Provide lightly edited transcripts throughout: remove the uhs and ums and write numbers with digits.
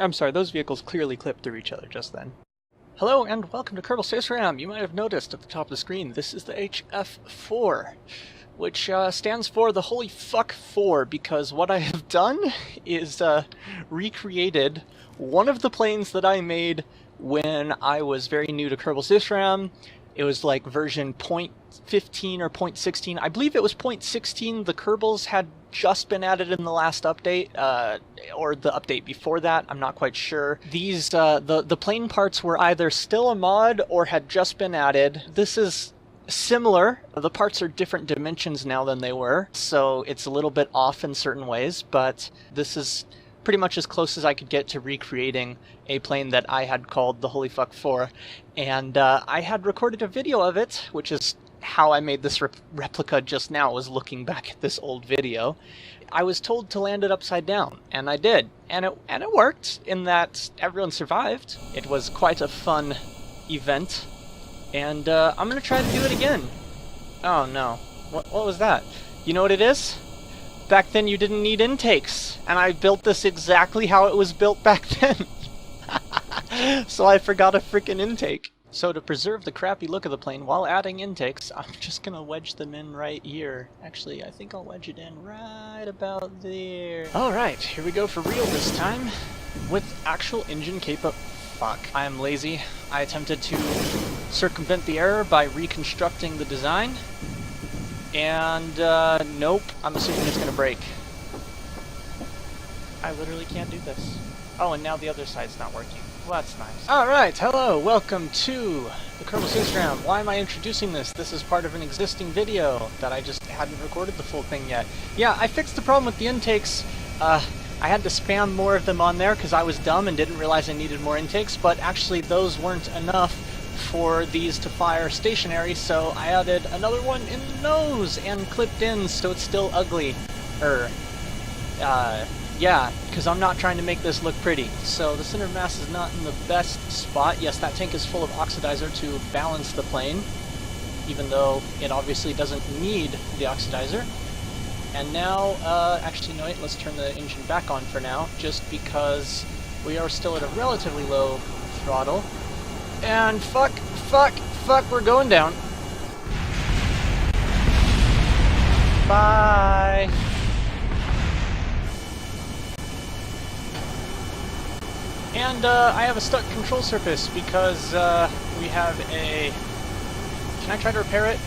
I'm sorry, those vehicles clearly clipped through each other just then. Hello and welcome to Kerbal Space Ram. You might have noticed at the top of the screen, this is the HF4, which stands for the Holy Fuck 4, because what I have done is recreated one of the planes that I made when I was very new to Kerbal Space Ram. It was like version 0.15 or 0.16. I believe it was 0.16. The Kerbals had just been added in the last update, or the update before that. I'm not quite sure. These the plane parts were either still a mod or had just been added. This is similar. The parts are different dimensions now than they were, so it's a little bit off in certain ways, but this is pretty much as close as I could get to recreating a plane that I had called the Holy Fuck 4. And I had recorded a video of it, which is how I made this replica just now, was looking back at this old video. I was told to land it upside down, and I did. And it worked, in that everyone survived. It was quite a fun event. And I'm going to try to do it again. Oh no. What was that? You know what it is? Back then you didn't need intakes, and I built this exactly how it was built back then. So I forgot a frickin' intake. So to preserve the crappy look of the plane while adding intakes, I'm just gonna wedge them in right here. Actually, I think I'll wedge it in right about there. Alright, here we go for real this time, with actual engine cape-up. Fuck, I am lazy. I attempted to circumvent the error by reconstructing the design. And, nope, I'm assuming it's gonna break. I literally can't do this. Oh, and now the other side's not working. Well, that's nice. Alright, hello, welcome to the Kerbal Space Ram. Why am I introducing this? This is part of an existing video that I just hadn't recorded the full thing yet. Yeah, I fixed the problem with the intakes. I had to spam more of them on there because I was dumb and didn't realize I needed more intakes, but actually those weren't enough for these to fire stationary, so I added another one in the nose and clipped in so it's still ugly. Yeah, because I'm not trying to make this look pretty. So the center of mass is not in the best spot. Yes, that tank is full of oxidizer to balance the plane, even though it obviously doesn't need the oxidizer. And now, actually no wait, let's turn the engine back on for now, just because we are still at a relatively low throttle. And fuck, we're going down. Bye. And I have a stuck control surface because we have a... Can I try to repair it?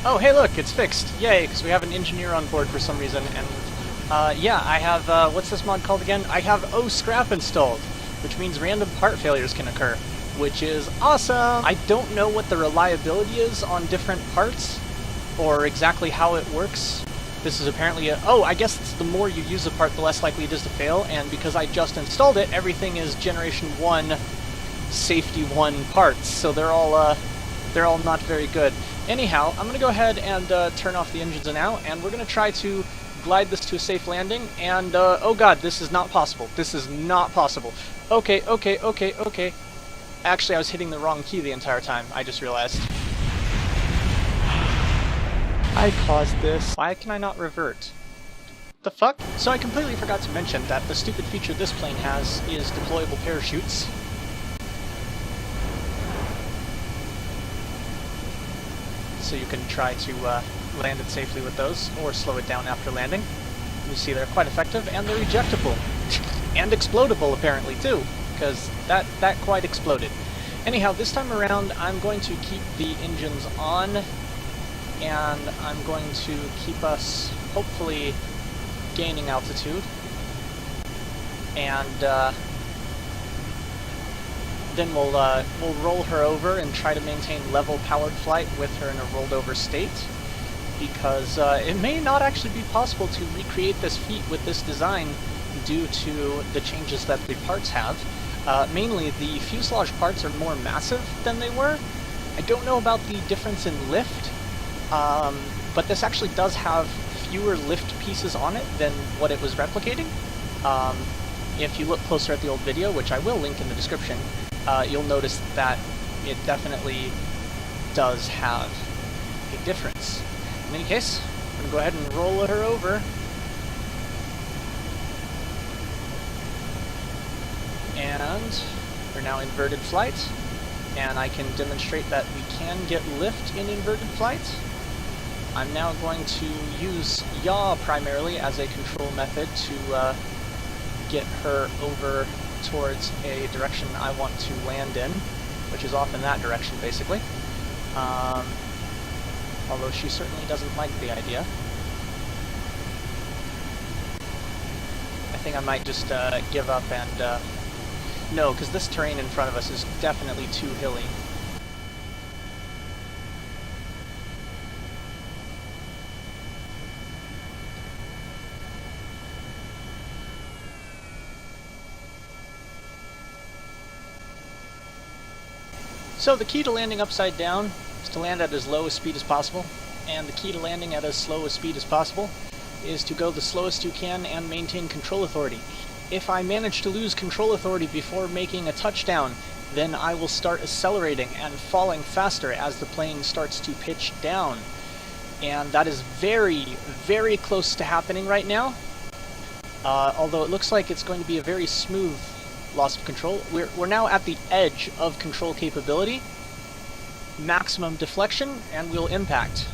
Oh, hey look, it's fixed. Yay, because we have an engineer on board for some reason. And yeah, I have, what's this mod called again? I have O-Scrap installed, which means random part failures can occur, which is awesome! I don't know what the reliability is on different parts, or exactly how it works. This is apparently a... Oh, I guess it's the more you use a part, the less likely it is to fail, and because I just installed it, everything is Generation 1, Safety 1 parts, so they're all not very good. Anyhow, I'm gonna go ahead and turn off the engines now, and we're gonna try to glide this to a safe landing, and oh god, this is not possible. This is not possible. Okay. Actually, I was hitting the wrong key the entire time, I just realized. I caused this. Why can I not revert? The fuck? So I completely forgot to mention that the stupid feature this plane has is deployable parachutes. So you can try to land it safely with those, or slow it down after landing. You see they're quite effective, and they're ejectable. And explodable, apparently, too, because that quite exploded. Anyhow, this time around, I'm going to keep the engines on, and I'm going to keep us, hopefully, gaining altitude. And then we'll roll her over and try to maintain level powered flight with her in a rolled over state, because it may not actually be possible to recreate this feat with this design due to the changes that the parts have. Mainly, the fuselage parts are more massive than they were. I don't know about the difference in lift, but this actually does have fewer lift pieces on it than what it was replicating. If you look closer at the old video, which I will link in the description, you'll notice that it definitely does have a difference. In any case, I'm going to go ahead and roll her over. And we're now inverted flight, and I can demonstrate that we can get lift in inverted flight. I'm now going to use yaw primarily as a control method to get her over towards a direction I want to land in, which is off in that direction basically. Although she certainly doesn't like the idea. I think I might just give up and no, because this terrain in front of us is definitely too hilly. So the key to landing upside down is to land at as low a speed as possible, and the key to landing at as slow a speed as possible is to go the slowest you can and maintain control authority. If I manage to lose control authority before making a touchdown, then I will start accelerating and falling faster as the plane starts to pitch down. And that is very, very close to happening right now. Although it looks like it's going to be a very smooth loss of control. We're now at the edge of control capability, maximum deflection, and we'll impact.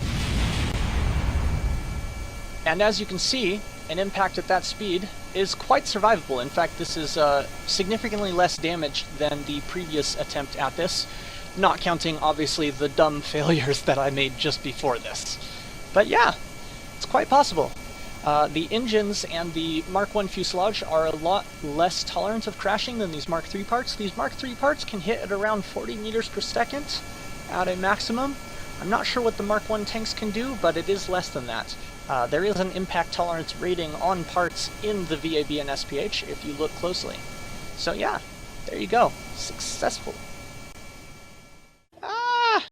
And as you can see, an impact at that speed is quite survivable. In fact, this is significantly less damage than the previous attempt at this, not counting, obviously, the dumb failures that I made just before this. But yeah, it's quite possible. The engines and the Mark I fuselage are a lot less tolerant of crashing than these Mark III parts. These Mark III parts can hit at around 40 meters per second at a maximum. I'm not sure what the Mark I tanks can do, but it is less than that. There is an impact tolerance rating on parts in the VAB and SPH if you look closely. So yeah, there you go. Successful.